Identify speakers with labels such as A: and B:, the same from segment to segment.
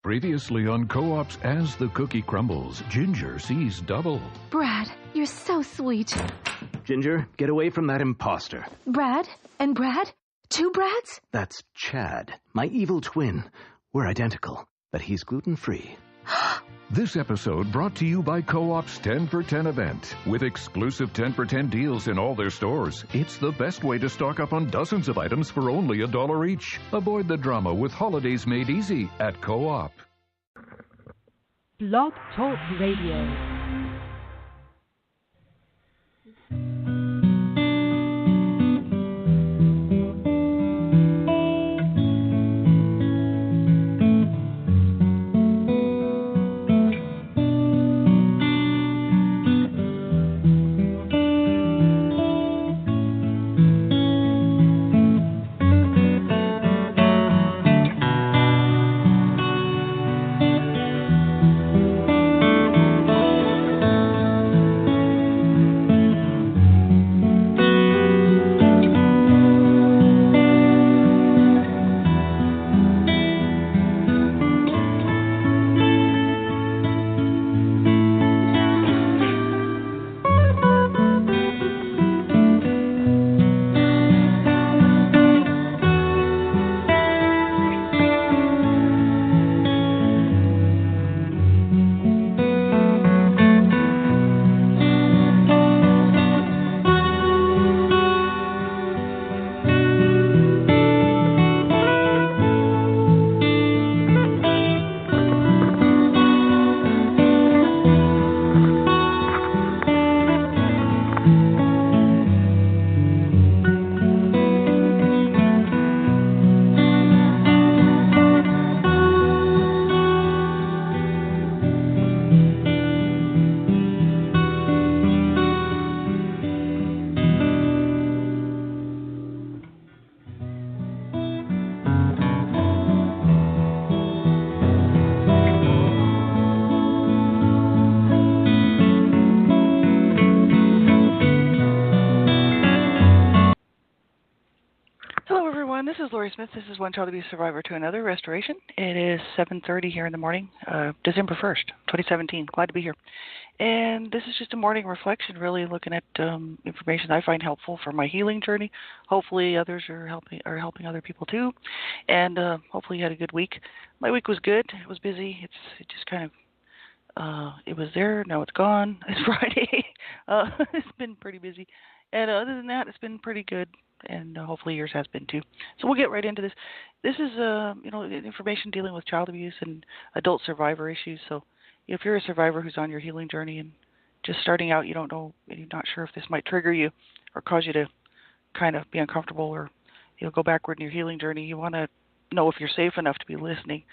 A: Previously on Co-op's As the Cookie Crumbles, Ginger sees double.
B: Brad, you're so sweet.
C: Ginger, get away from that imposter.
B: Brad? And Brad? Two Brads?
C: That's Chad, my evil twin. We're identical, but he's gluten-free.
A: This episode brought to you by Co-op's 10 for 10 event. With exclusive 10 for 10 deals in all their stores, it's the best way to stock up on dozens of items for only $1 each. Avoid the drama with holidays made easy at Co-op.
D: Blog Talk Radio.
E: This is Laurie Smith. This is One Child Abuse Survivor to Another Restoration. It is 7:30 here in the morning, December 1st, 2017. Glad to be here. And this is just a morning reflection, really looking at information I find helpful for my healing journey. Hopefully others are helping other people too. And hopefully you had a good week. My week was good. It was busy. It just kind of, it was there. Now it's gone. It's Friday. It's been pretty busy. And other than that, it's been pretty good. And hopefully yours has been too. So we'll get right into this. This is, information dealing with child abuse and adult survivor issues. So if you're a survivor who's on your healing journey and just starting out, you don't know, you're not sure if this might trigger you or cause you to kind of be uncomfortable or go backward in your healing journey, you want to know if you're safe enough to be listening.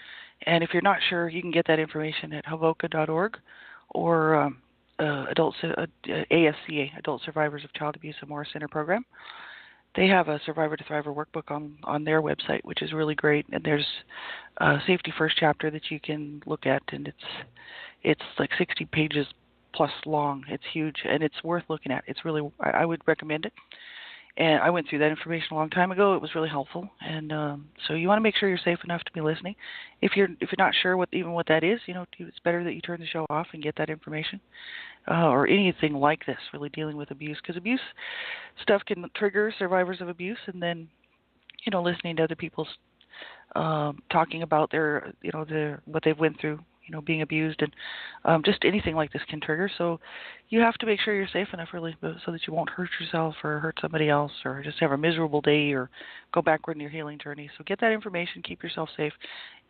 E: And if you're not sure, you can get that information at havoca.org or ASCA, Adult Survivors of Child Abuse and More Center Program. They have a Survivor to Thriver workbook on their website, which is really great. And there's a Safety First chapter that you can look at, and it's like 60 pages plus long. It's huge, and it's worth looking at. It's really, I would recommend it. And I went through that information a long time ago. It was really helpful. And so you want to make sure you're safe enough to be listening. If you're not sure what that is, it's better that you turn the show off and get that information. Or anything like this, really dealing with abuse, because abuse stuff can trigger survivors of abuse, and then, listening to other people's talking about their what they've went through, being abused, and just anything like this can trigger. So you have to make sure you're safe enough, really, so that you won't hurt yourself or hurt somebody else or just have a miserable day or go backward in your healing journey. So get that information, keep yourself safe,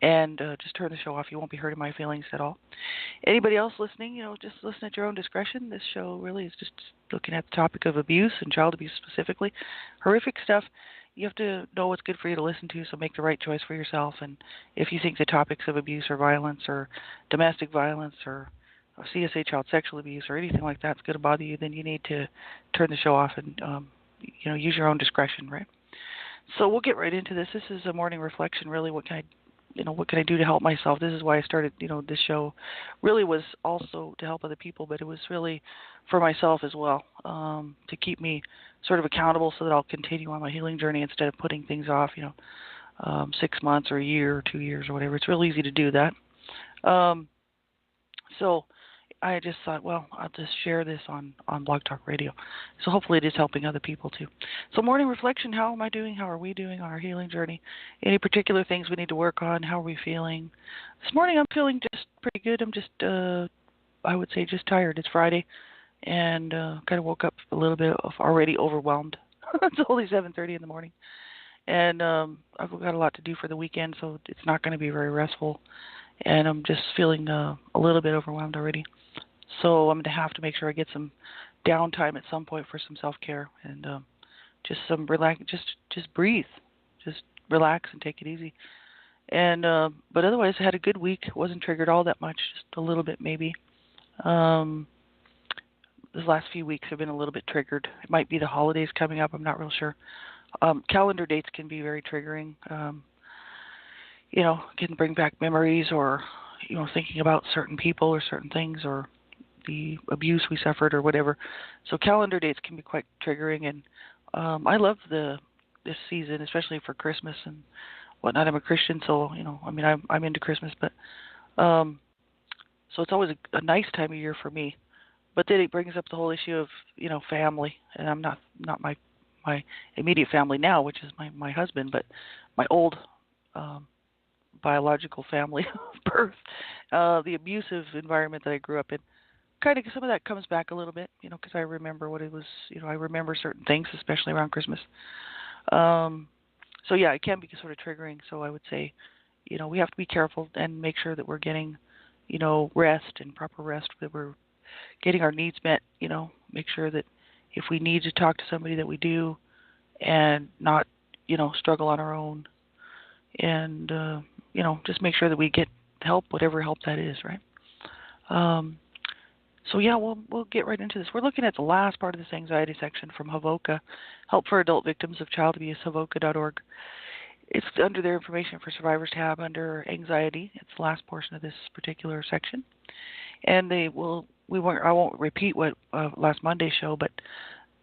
E: and just turn the show off. You won't be hurting my feelings at all. Anybody else listening, just listen at your own discretion. This show really is just looking at the topic of abuse and child abuse specifically. Horrific stuff. You have to know what's good for you to listen to, so make the right choice for yourself. And if you think the topics of abuse or violence or domestic violence or CSA, child sexual abuse, or anything like that's going to bother you, then you need to turn the show off and use your own discretion, right? So we'll get right into this. This is a morning reflection, really. What can I do to help myself? This is why I started, this show really was also to help other people, but it was really for myself as well, to keep me sort of accountable so that I'll continue on my healing journey instead of putting things off, 6 months or a year or 2 years or whatever. It's real easy to do that. So I just thought, well, I'll just share this on Blog Talk Radio. So hopefully it is helping other people too. So morning reflection, how am I doing? How are we doing on our healing journey? Any particular things we need to work on? How are we feeling? This morning I'm feeling just pretty good. I'm just, I would say just tired. It's Friday and kind of woke up a little bit already overwhelmed. It's only 7:30 in the morning. And I've got a lot to do for the weekend, so it's not going to be very restful. And I'm just feeling a little bit overwhelmed already. So I'm going to have to make sure I get some downtime at some point for some self-care and just some just breathe, just relax and take it easy. And but otherwise, I had a good week. Wasn't triggered all that much, just a little bit maybe. These last few weeks have been a little bit triggered. It might be the holidays coming up. I'm not real sure. Calendar dates can be very triggering. Can bring back memories or, thinking about certain people or certain things or the abuse we suffered or whatever. So calendar dates can be quite triggering. And I love this season, especially for Christmas and whatnot. I'm a Christian, so, I'm into Christmas. But so it's always a nice time of year for me. But then it brings up the whole issue of, family. And I'm not my immediate family now, which is my husband, but my old biological family of birth, the abusive environment that I grew up in. Kind of some of that comes back a little bit, because I remember what it was, I remember certain things, especially around Christmas. So yeah, it can be sort of triggering. So I would say, we have to be careful and make sure that we're getting, rest and proper rest, that we're getting our needs met, make sure that if we need to talk to somebody that we do and not, struggle on our own and, just make sure that we get help, whatever help that is, right? So yeah, we'll get right into this. We're looking at the last part of this anxiety section from HAVOCA, Help for Adult Victims of Child Abuse, HAVOCA.org. It's under their Information for Survivors tab under anxiety. It's the last portion of this particular section. And I won't repeat what last Monday's show, but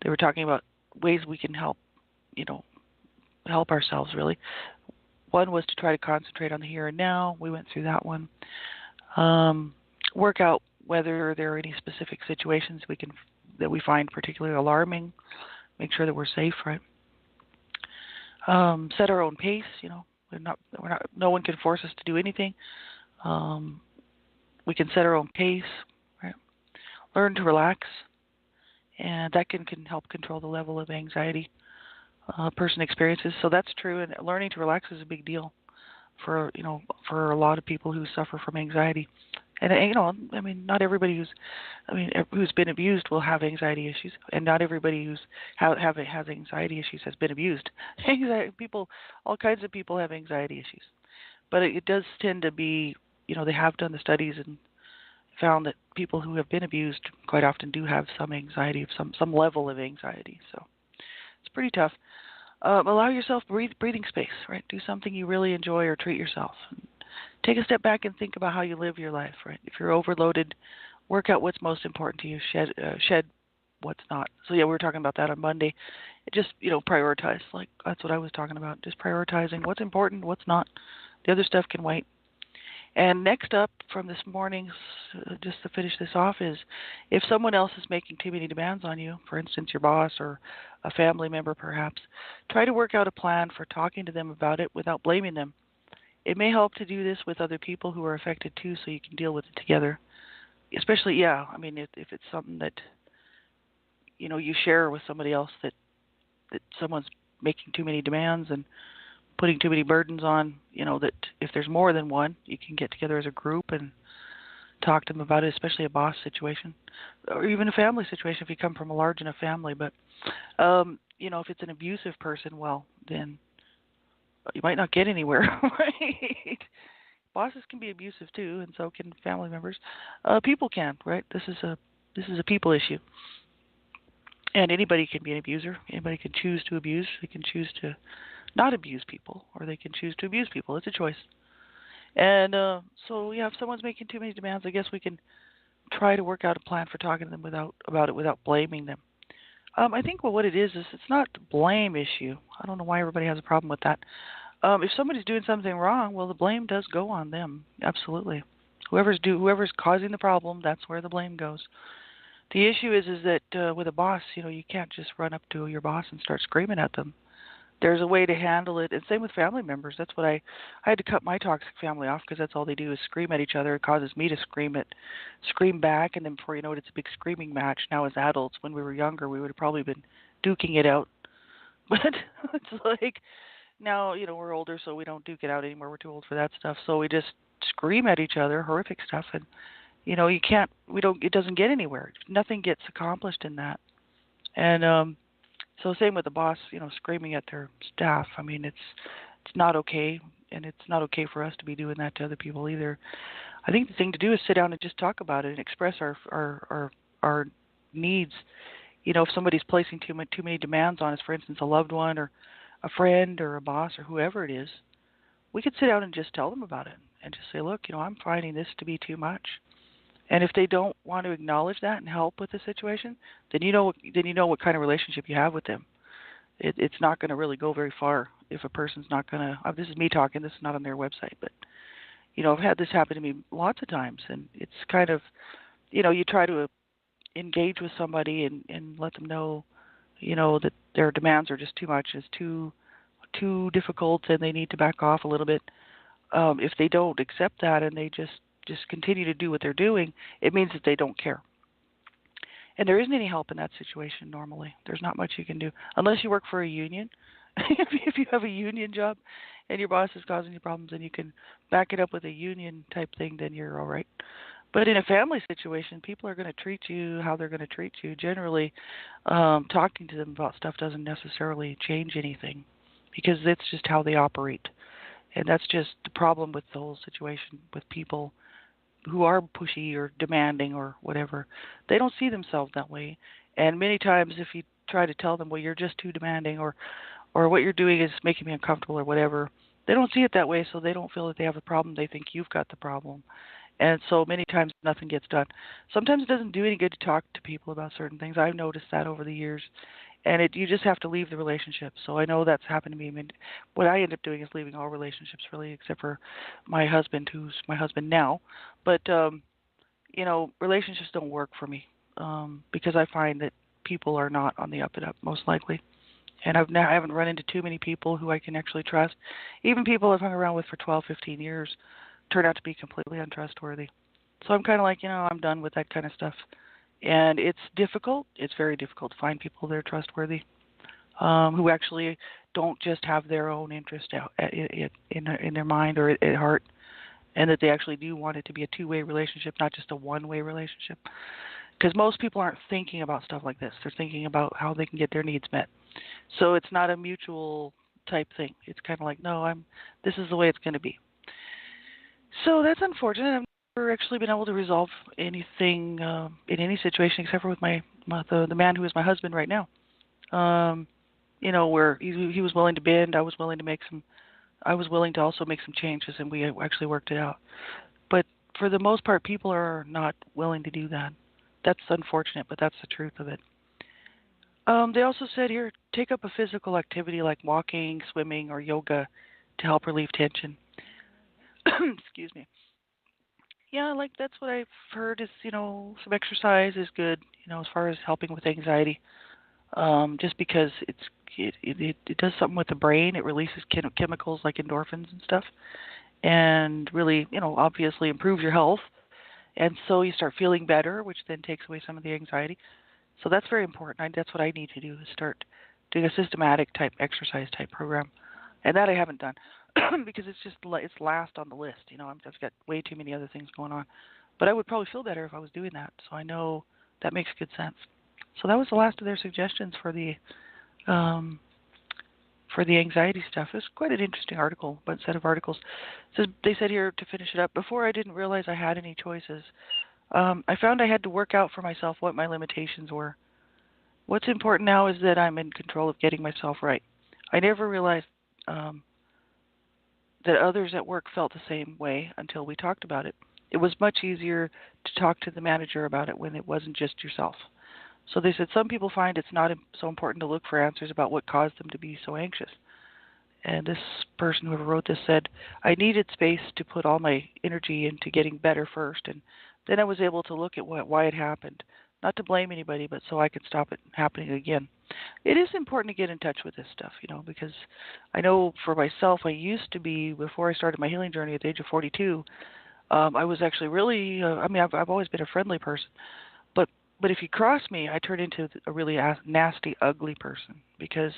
E: they were talking about ways we can help, help ourselves really. One was to try to concentrate on the here and now. We went through that one. Work out whether there are any specific situations that we find particularly alarming. Make sure that we're safe, right? Set our own pace. No one can force us to do anything. We can set our own pace, right? Learn to relax, and that can help control the level of anxiety a person experiences. So that's true, and learning to relax is a big deal for a lot of people who suffer from anxiety. And not everybody who's been abused will have anxiety issues, and not everybody who's has anxiety issues has been abused. All kinds of people have anxiety issues, but it does tend to be, they have done the studies and found that people who have been abused quite often do have some anxiety, some level of anxiety. So it's pretty tough. Allow yourself breathing space, right? Do something you really enjoy or treat yourself. Take a step back and think about how you live your life, right? If you're overloaded, work out what's most important to you. Shed what's not. So yeah, we were talking about that on Monday. Just, prioritize. Like that's what I was talking about. Just prioritizing what's important, what's not. The other stuff can wait. And next up from this morning, just to finish this off, is if someone else is making too many demands on you, for instance, your boss or a family member perhaps, try to work out a plan for talking to them about it without blaming them. It may help to do this with other people who are affected too, so you can deal with it together. Especially, if it's something that, you share with somebody else that someone's making too many demands and putting too many burdens on, that if there's more than one, you can get together as a group and talk to them about it, especially a boss situation or even a family situation if you come from a large enough family. But, if it's an abusive person, well, then you might not get anywhere, right? Bosses can be abusive too, and so can family members. People can, right? This is a people issue. And anybody can be an abuser. Anybody can choose to abuse. They can choose to not abuse people, or they can choose to abuse people. It's a choice. And so, if someone's making too many demands, I guess we can try to work out a plan for talking to them about it without blaming them. I think what it is it's not the blame issue. I don't know why everybody has a problem with that. If somebody's doing something wrong, well, the blame does go on them. Absolutely. Whoever's causing the problem, that's where the blame goes. The issue is that with a boss, you can't just run up to your boss and start screaming at them. There's a way to handle it, and same with family members. That's what I had to cut my toxic family off, because that's all they do is scream at each other. It causes me to scream back, and then before you know it, it's a big screaming match. Now as adults, when we were younger, we would have probably been duking it out, but it's like now we're older, so we don't duke it out anymore. We're too old for that stuff, so we just scream at each other, horrific stuff, and it doesn't get anywhere. Nothing gets accomplished in that, and so same with the boss, screaming at their staff. I mean, it's not okay, and it's not okay for us to be doing that to other people either. I think the thing to do is sit down and just talk about it and express our needs. If somebody's placing too many demands on us, for instance, a loved one or a friend or a boss or whoever it is, we could sit down and just tell them about it and just say, look, I'm finding this to be too much. And if they don't want to acknowledge that and help with the situation, then you know what kind of relationship you have with them. It's not going to really go very far if a person's not going to. This is me talking. This is not on their website, but I've had this happen to me lots of times, and it's kind of, you try to engage with somebody and let them know, that their demands are just too much, it's too difficult, and they need to back off a little bit. If they don't accept that and they just continue to do what they're doing, it means that they don't care. And there isn't any help in that situation normally. There's not much you can do unless you work for a union. If you have a union job and your boss is causing you problems and you can back it up with a union type thing, then you're all right. But in a family situation, people are going to treat you how they're going to treat you. Generally, talking to them about stuff doesn't necessarily change anything, because it's just how they operate. And that's just the problem with the whole situation with people who are pushy or demanding or whatever. They don't see themselves that way. And many times if you try to tell them, well, you're just too demanding, or what you're doing is making me uncomfortable or whatever, they don't see it that way, so they don't feel that they have a problem. They think you've got the problem. And so many times nothing gets done. Sometimes it doesn't do any good to talk to people about certain things. I've noticed that over the years. And you just have to leave the relationship. So I know that's happened to me. I mean, what I end up doing is leaving all relationships, really, except for my husband, who's my husband now. But, relationships don't work for me because I find that people are not on the up and up, most likely. And I haven't run into too many people who I can actually trust. Even people I've hung around with for 12, 15 years turn out to be completely untrustworthy. So I'm kind of like, I'm done with that kind of stuff. And it's difficult. It's very difficult to find people that are trustworthy, who actually don't just have their own interest out in their mind or at heart, and that they actually do want it to be a two-way relationship, not just a one-way relationship. Because most people aren't thinking about stuff like this. They're thinking about how they can get their needs met. So it's not a mutual type thing. It's kind of like, no, this is the way it's going to be. So that's unfortunate. I've never actually been able to resolve anything in any situation except for with the man who is my husband right now. Where he was willing to bend, I was willing to also make some changes, and we actually worked it out. But for the most part, people are not willing to do that. That's unfortunate, but that's the truth of it. They also said here, take up a physical activity like walking, swimming, or yoga to help relieve tension. Excuse me. Yeah, that's what I've heard is, some exercise is good, as far as helping with anxiety. Just because it does something with the brain. It releases chemicals like endorphins and stuff, and really, obviously improves your health. And so you start feeling better, which then takes away some of the anxiety. So that's very important. That's what I need to do, is start doing a systematic type exercise type program. And that I haven't done because it's last on the list. I've just got way too many other things going on. But I would probably feel better if I was doing that. So I know that makes good sense. So that was the last of their suggestions for the anxiety stuff. It was quite an interesting article, but set of articles. So they said here, to finish it up, before I didn't realize I had any choices. I found I had to work out for myself what my limitations were. What's important now is that I'm in control of getting myself right. I never realized that others at work felt the same way until we talked about it. It was much easier to talk to the manager about it when it wasn't just yourself. So they said some people find it's not so important to look for answers about what caused them to be so anxious. And this person, whoever wrote this, said, I needed space to put all my energy into getting better first, and then I was able to look at why it happened. Not to blame anybody, but so I could stop it happening again. It is important to get in touch with this stuff, because I know for myself, I used to be, before I started my healing journey at the age of 42, I was actually really, I've always been a friendly person, but if you cross me, I turn into a really nasty, ugly person because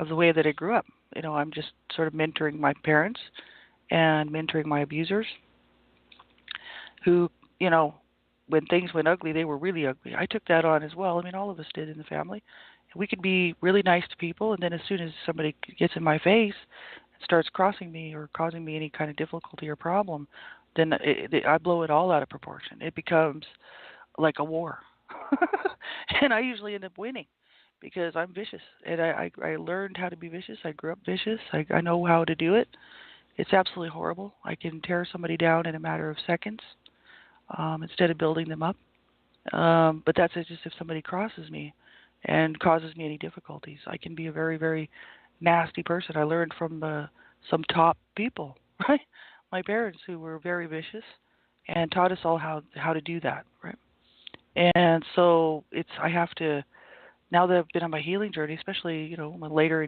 E: of the way that I grew up. I'm just sort of mentoring my parents and mentoring my abusers who, when things went ugly, they were really ugly. I took that on as well. All of us did in the family. We could be really nice to people, and then as soon as somebody gets in my face and starts crossing me or causing me any kind of difficulty or problem, then I blow it all out of proportion. It becomes like a war. And I usually end up winning because I'm vicious. And I learned how to be vicious. I grew up vicious. I know how to do it. It's absolutely horrible. I can tear somebody down in a matter of seconds instead of building them up. But that's just if somebody crosses me and causes me any difficulties. I can be a very, very nasty person. I learned from some top people, right? My parents, who were very vicious and taught us all how to do that, right? And so I have to, now that I've been on my healing journey, especially, my later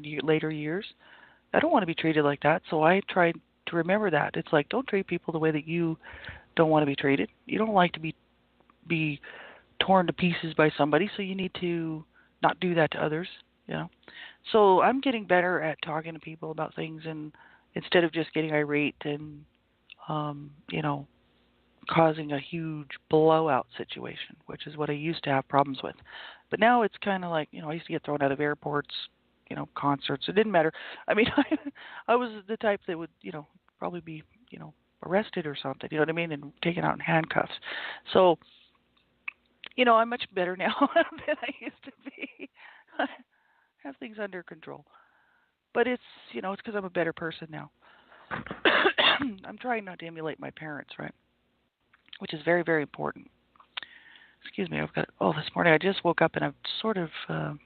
E: years, I don't want to be treated like that. So I try to remember that. It's like, don't treat people the way that you don't want to be treated. You don't like to be torn to pieces by somebody, so you need to not do that to others, So I'm getting better at talking to people about things, and instead of just getting irate and, causing a huge blowout situation, which is what I used to have problems with. But now it's kind of like, I used to get thrown out of airports, concerts. It didn't matter. I was the type that would, probably be, arrested or something, you know what I mean, and taken out in handcuffs. So, I'm much better now than I used to be. I have things under control. But it's, it's because I'm a better person now. I'm trying not to emulate my parents, right? Which is very, very important. Excuse me, this morning I just woke up and I'm sort of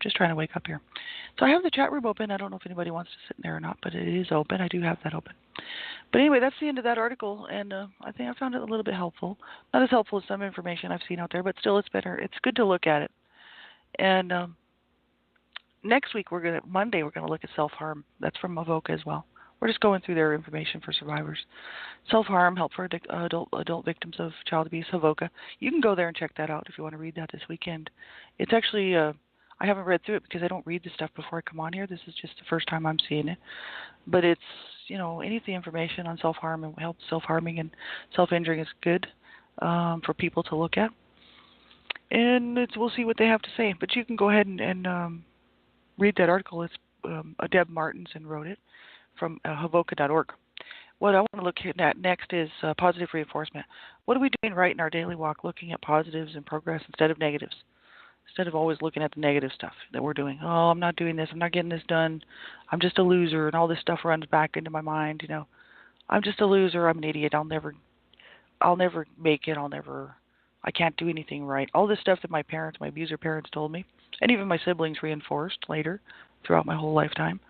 E: just trying to wake up here. So I have the chat room open. I don't know if anybody wants to sit in there or not, but it is open. I do have that open. But anyway, that's the end of that article, and I think I found it a little bit helpful. Not as helpful as some information I've seen out there, but still it's better. It's good to look at it. And next week, Monday, we're going to look at self-harm. That's from Avoca as well. We're just going through their information for survivors. Self-harm, help for adult victims of child abuse, Avoca. You can go there and check that out if you want to read that this weekend. It's actually, I haven't read through it because I don't read this stuff before I come on here. This is just the first time I'm seeing it. But it's, any of the information on self-harm and help self-harming and self-injuring is good for people to look at. And we'll see what they have to say. But you can go ahead and read that article. It's Deb Martinson wrote it from Havoca.org. What I want to look at next is positive reinforcement. What are we doing right in our daily walk, looking at positives and progress instead of negatives? Instead of always looking at the negative stuff that we're doing. Oh, I'm not doing this. I'm not getting this done. I'm just a loser, and all this stuff runs back into my mind. I'm just a loser. I'm an idiot. I'll never make it. I can't do anything right. All this stuff that my abuser parents told me, and even my siblings reinforced later throughout my whole lifetime.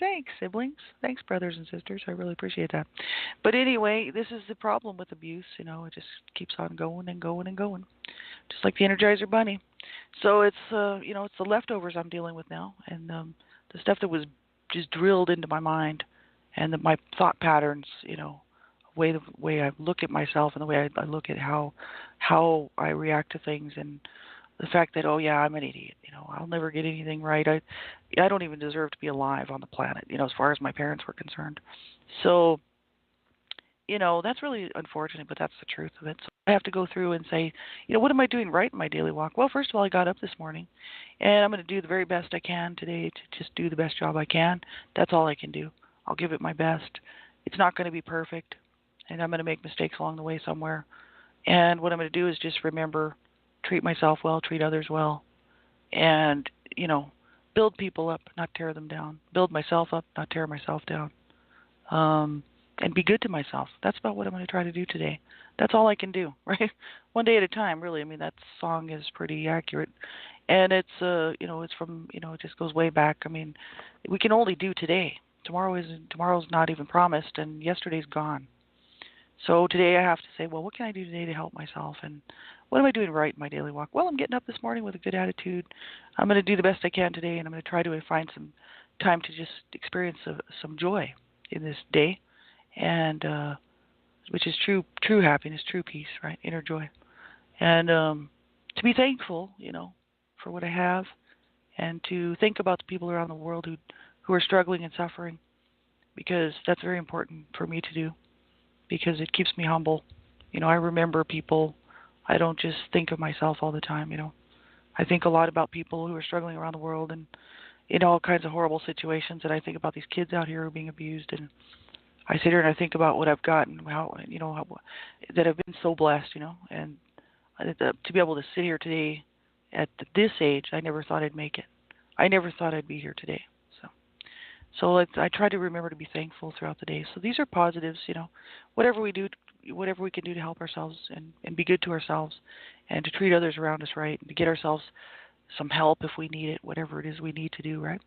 E: Thanks, siblings. Thanks, brothers and sisters. I really appreciate that. But anyway, this is the problem with abuse. It just keeps on going and going and going, just like the Energizer Bunny. So it's it's the leftovers I'm dealing with now, and the stuff that was just drilled into my mind, and my thought patterns. The way I look at myself and the way I look at how I react to things, and the fact that, oh yeah, I'm an idiot. I'll never get anything right. I don't even deserve to be alive on the planet. As far as my parents were concerned. So, that's really unfortunate, but that's the truth of it. So I have to go through and say, what am I doing right in my daily walk? Well, first of all, I got up this morning, and I'm going to do the very best I can today to just do the best job I can. That's all I can do. I'll give it my best. It's not going to be perfect, and I'm going to make mistakes along the way somewhere. And what I'm going to do is just remember, treat myself well, treat others well, and, build people up, not tear them down. Build myself up, not tear myself down. And be good to myself. That's about what I'm going to try to do today. That's all I can do, right? One day at a time, really. That song is pretty accurate. And it's, it's from, it just goes way back. We can only do today. Tomorrow's not even promised, and yesterday's gone. So today I have to say, well, what can I do today to help myself? And what am I doing right in my daily walk? Well, I'm getting up this morning with a good attitude. I'm going to do the best I can today, and I'm going to try to find some time to just experience some joy in this day, and which is true happiness, true peace, right? Inner joy, and to be thankful, for what I have, and to think about the people around the world who are struggling and suffering, because that's very important for me to do, because it keeps me humble. I remember people. I don't just think of myself all the time, I think a lot about people who are struggling around the world and in all kinds of horrible situations, and I think about these kids out here who are being abused, and I sit here and I think about what I've gotten, how that I've been so blessed, and to be able to sit here today at this age, I never thought I'd make it. I never thought I'd be here today. So I try to remember to be thankful throughout the day. So these are positives, whatever we do, whatever we can do to help ourselves and be good to ourselves, and to treat others around us right, and to get ourselves some help if we need it, whatever it is we need to do, right?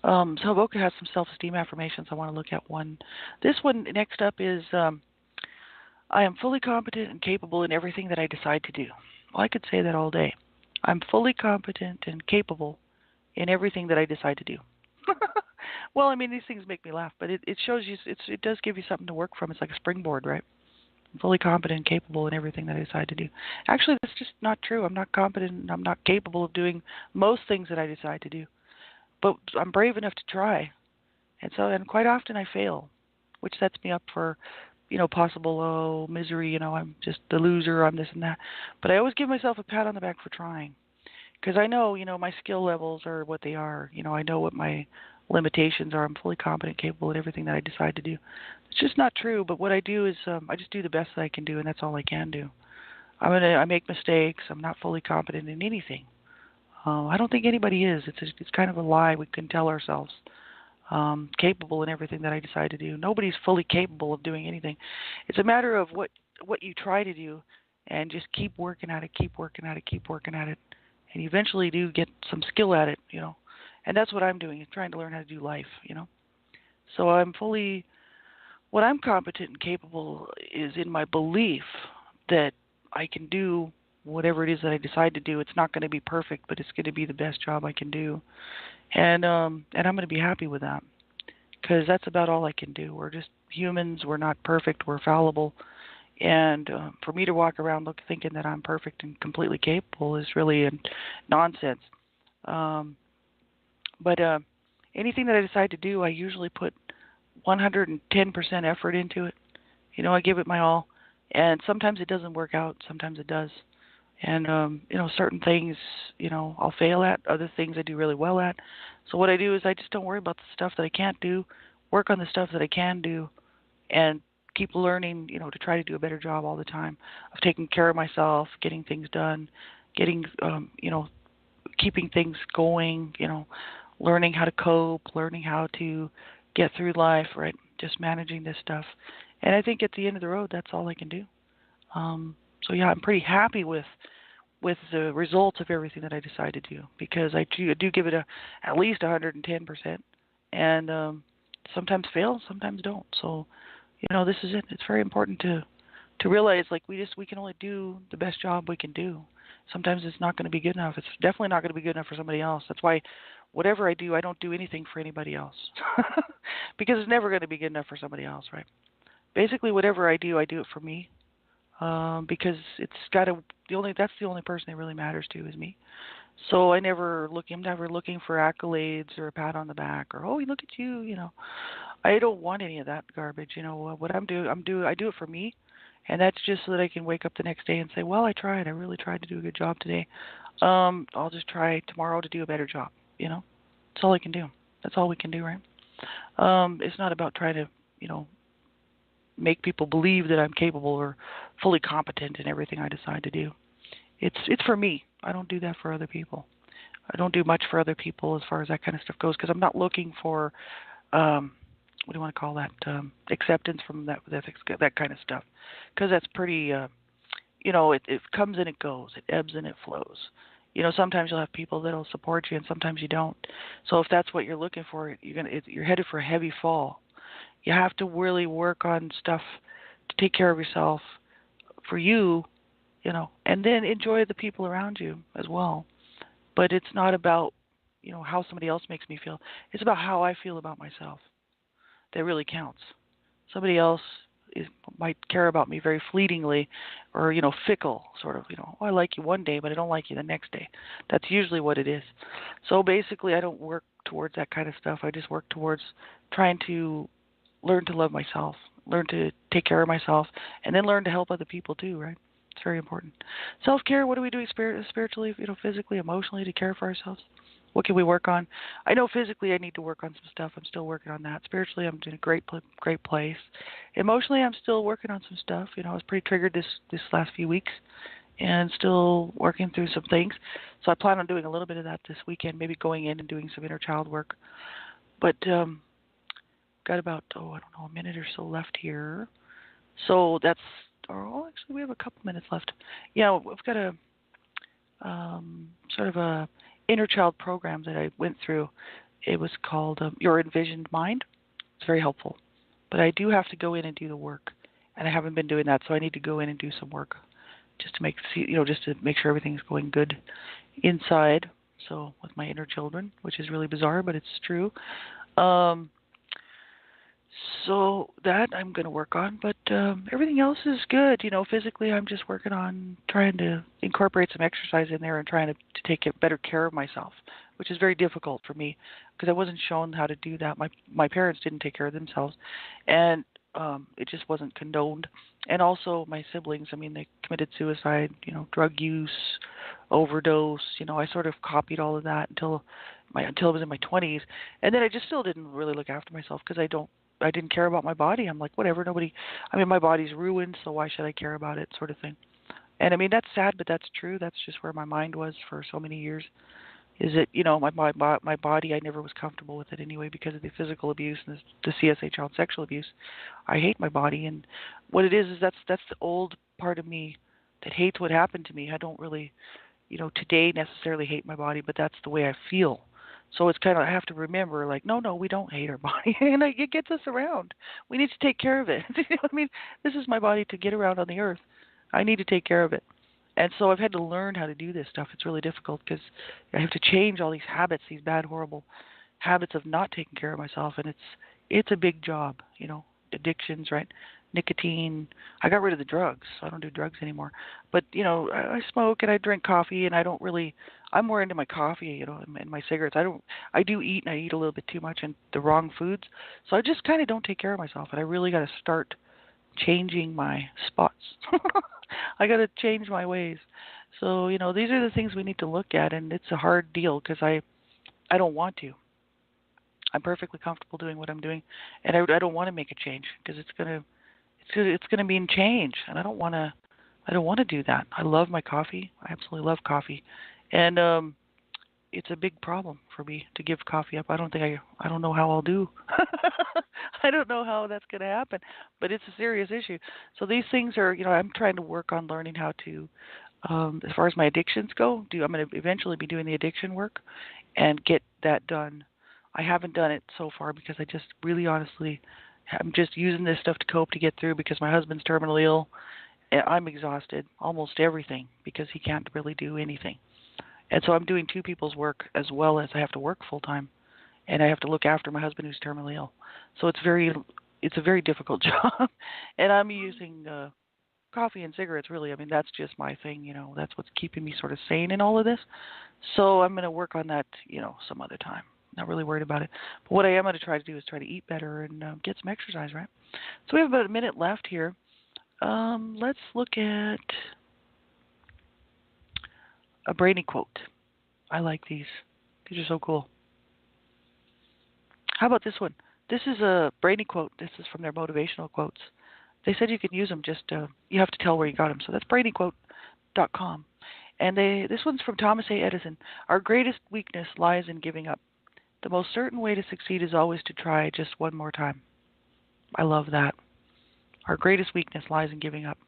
E: So Avoca has some self-esteem affirmations. I want to look at one. This one next up is, I am fully competent and capable in everything that I decide to do. Well, I could say that all day. I'm fully competent and capable in everything that I decide to do. Well, I mean, these things make me laugh, but it shows you, it does give you something to work from. It's like a springboard, right? I'm fully competent and capable in everything that I decide to do. Actually, that's just not true. I'm not competent and I'm not capable of doing most things that I decide to do. But I'm brave enough to try. And quite often I fail, which sets me up for, possible misery, I'm just the loser, I'm this and that. But I always give myself a pat on the back for trying. Because I know, my skill levels are what they are. I know what my limitations are. I'm fully competent, capable in everything that I decide to do. It's just not true, but what I do is I just do the best that I can do, and that's all I can do. I make mistakes. I'm not fully competent in anything. I don't think anybody is. It's kind of a lie we can tell ourselves. Capable in everything that I decide to do. Nobody's fully capable of doing anything. It's a matter of what you try to do, and just keep working at it, keep working at it, keep working at it, and you eventually do get some skill at it, And that's what I'm doing, is trying to learn how to do life, So what I'm competent and capable is in my belief that I can do whatever it is that I decide to do. It's not going to be perfect, but it's going to be the best job I can do. And I'm going to be happy with that, because that's about all I can do. We're just humans. We're not perfect. We're fallible. And for me to walk around thinking that I'm perfect and completely capable is really nonsense. But anything that I decide to do, I usually put 110% effort into it. I give it my all. And sometimes it doesn't work out. Sometimes it does. And, certain things, I'll fail at. Other things I do really well at. So what I do is I just don't worry about the stuff that I can't do, work on the stuff that I can do, and keep learning, to try to do a better job all the time of taking care of myself, getting things done, getting, keeping things going, learning how to cope, learning how to get through life, right? Just managing this stuff. And I think at the end of the road, that's all I can do. So yeah, I'm pretty happy with the results of everything that I decide to do, because I do give it at least 110%, and sometimes fail, sometimes don't. So, this is it. It's very important to realize, like, we can only do the best job we can do. Sometimes it's not going to be good enough. It's definitely not going to be good enough for somebody else. That's why whatever I do, I don't do anything for anybody else, because it's never going to be good enough for somebody else, right? Basically, whatever I do it for me. Because that's the only person it really matters to is me. So I'm never looking for accolades or a pat on the back or, oh, look at you, I don't want any of that garbage. What I do it for me, and that's just so that I can wake up the next day and say, well, I tried. I really tried to do a good job today. I'll just try tomorrow to do a better job. That's all I can do. That's all we can do, right? It's not about trying to, make people believe that I'm capable or fully competent in everything I decide to do. It's for me. I don't do that for other people. I don't do much for other people as far as that kind of stuff goes, because I'm not looking for, what do you want to call that, acceptance from that kind of stuff, because that's pretty, it comes and it goes. It ebbs and it flows. Sometimes you'll have people that'll support you, and sometimes you don't. So if that's what you're looking for, you're headed for a heavy fall. You have to really work on stuff to take care of yourself for you, and then enjoy the people around you as well. But it's not about, how somebody else makes me feel. It's about how I feel about myself. That really counts. Somebody else might care about me very fleetingly, or fickle, sort of. I like you one day, but I don't like you the next day. That's usually what it is. So basically, I don't work towards that kind of stuff. I just work towards trying to learn to love myself, learn to take care of myself, and then learn to help other people too. Right? It's very important. Self-care. What are we doing spiritually, physically, emotionally to care for ourselves? What can we work on? I know physically I need to work on some stuff. I'm still working on that. Spiritually, I'm in a great place. Emotionally, I'm still working on some stuff. I was pretty triggered this last few weeks, and still working through some things. So I plan on doing a little bit of that this weekend, maybe going in and doing some inner child work. But got about a minute or so left here. So that's actually we have a couple minutes left. Yeah, we've got a sort of a inner child program that I went through. It was called Your Envisioned Mind. It's very helpful. But I do have to go in and do the work, and I haven't been doing that, so I need to go in and do some work just to make sure everything's going good inside. So with my inner children, which is really bizarre, but it's true. So that I'm going to work on, but everything else is good. Physically, I'm just working on trying to incorporate some exercise in there and trying to take better care of myself, which is very difficult for me because I wasn't shown how to do that. My parents didn't take care of themselves, and it just wasn't condoned. And also my siblings, they committed suicide, drug use, overdose. I sort of copied all of that until I was in my 20s, and then I just still didn't really look after myself because I didn't care about my body. I'm like, whatever, my body's ruined, so why should I care about it, sort of thing. And that's sad, but that's true. That's just where my mind was for so many years. Is that, my body, I never was comfortable with it anyway because of the physical abuse and the CSA child sexual abuse. I hate my body, and what it is that's the old part of me that hates what happened to me. I don't really, today necessarily hate my body, but that's the way I feel. So it's kind of, I have to remember, like, no, we don't hate our body. And it gets us around. We need to take care of it. This is my body to get around on the earth. I need to take care of it. And so I've had to learn how to do this stuff. It's really difficult because I have to change all these habits, these bad, horrible habits of not taking care of myself. And it's a big job, addictions, right? Nicotine. I got rid of the drugs, so I don't do drugs anymore. But, I smoke and I drink coffee, and I'm more into my coffee, and my cigarettes. I do eat, and I eat a little bit too much and the wrong foods. So I just kind of don't take care of myself, and I really got to start changing my spots. I got to change my ways. So, these are the things we need to look at, and it's a hard deal because I don't want to. I'm perfectly comfortable doing what I'm doing, and I don't want to make a change because it's gonna mean change, and I don't want to do that. I love my coffee. I absolutely love coffee, and it's a big problem for me to give coffee up. I don't know how I'll do. I don't know how that's going to happen, but it's a serious issue. So these things are, I'm trying to work on learning how to, as far as my addictions go, I'm going to eventually be doing the addiction work and get that done. I haven't done it so far because I just really honestly, I'm just using this stuff to cope to get through because my husband's terminally ill. And I'm exhausted, almost everything, because he can't really do anything. And so I'm doing two people's work as well as I have to work full time, and I have to look after my husband who's terminally ill. So it's a very difficult job, and I'm using coffee and cigarettes. Really, that's just my thing. That's what's keeping me sort of sane in all of this. So I'm going to work on that, some other time. Not really worried about it. But what I am going to try to do is try to eat better and get some exercise. Right. So we have about a minute left here. Let's look at a brainy quote. I like these. These are so cool. How about this one? This is a brainy quote. This is from their motivational quotes. They said you can use them, just you have to tell where you got them. So that's brainyquote.com. And this one's from Thomas A. Edison. Our greatest weakness lies in giving up. The most certain way to succeed is always to try just one more time. I love that. Our greatest weakness lies in giving up.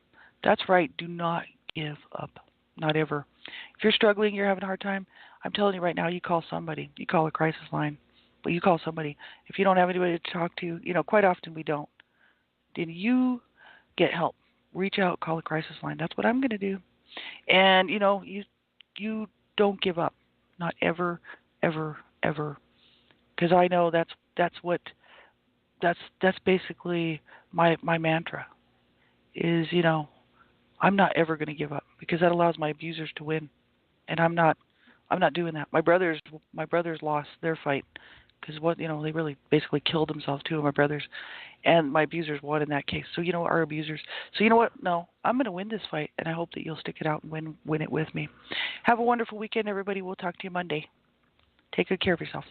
E: That's right. Do not give up. Not ever. If you're struggling, you're having a hard time, I'm telling you right now, you call somebody. You call a crisis line. But you call somebody. If you don't have anybody to talk to, quite often we don't. Then you get help. Reach out, call a crisis line. That's what I'm going to do. And, you don't give up. Not ever, ever, ever. Because I know that's basically my mantra is, I'm not ever going to give up, because that allows my abusers to win. And I'm not doing that. My brothers lost their fight, because they really basically killed themselves, two of my brothers, and my abusers won in that case. So our abusers. So you know what? No, I'm going to win this fight, and I hope that you'll stick it out and win it with me. Have a wonderful weekend, everybody. We'll talk to you Monday. Take good care of yourselves.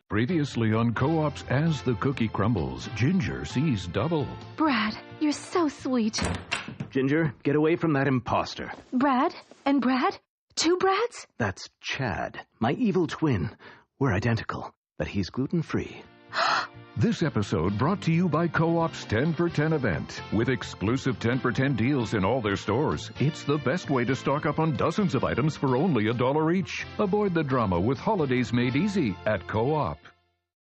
A: Previously on Co-op's As the Cookie Crumbles, Ginger sees double.
B: Brad, you're so sweet.
C: Ginger, get away from that imposter.
B: Brad? And Brad? Two Brads?
C: That's Chad, my evil twin. We're identical, but he's gluten-free.
A: This episode brought to you by Co-op's 10 for 10 event. With exclusive 10 for 10 deals in all their stores, it's the best way to stock up on dozens of items for only $1 each. Avoid the drama with holidays made easy at Co-op.